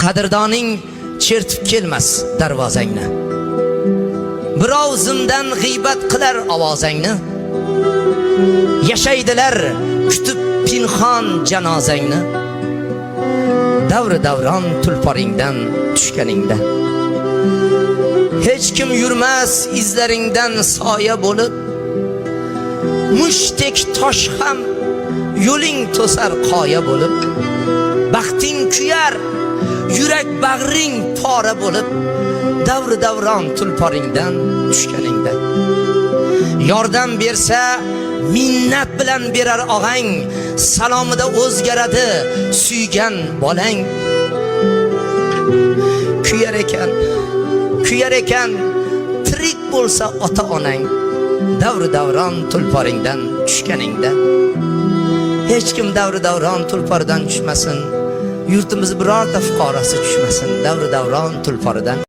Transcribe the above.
qadrdoning chertib kelmas darvozangni. Birov zimdan g'iybat qilar ovozangni. Yashaydilar kutib pinxon janozangni. Davri davron tulporingdan tushganingda. Hech kim yurmas izlaringdan soya bo'lib. Mushtek tosh ham yo'ling to'sar qoya bo'lib. Baxting kuyar, yurak bag'ring pora bo'lib. Davri davron tulporingdan tushganingda. Yordam bersa minnat bilan berar og'ang, salomida o'zgaradi suygan bolang. Kuyar ekan tirik bo'lsa ota onang. Davri davron tulporingdan tushganingda. Hech kim davri davron tulporidan tushmasin. Yurtimiz birorta fuqarosi tushmasin. Davri davron tulporidan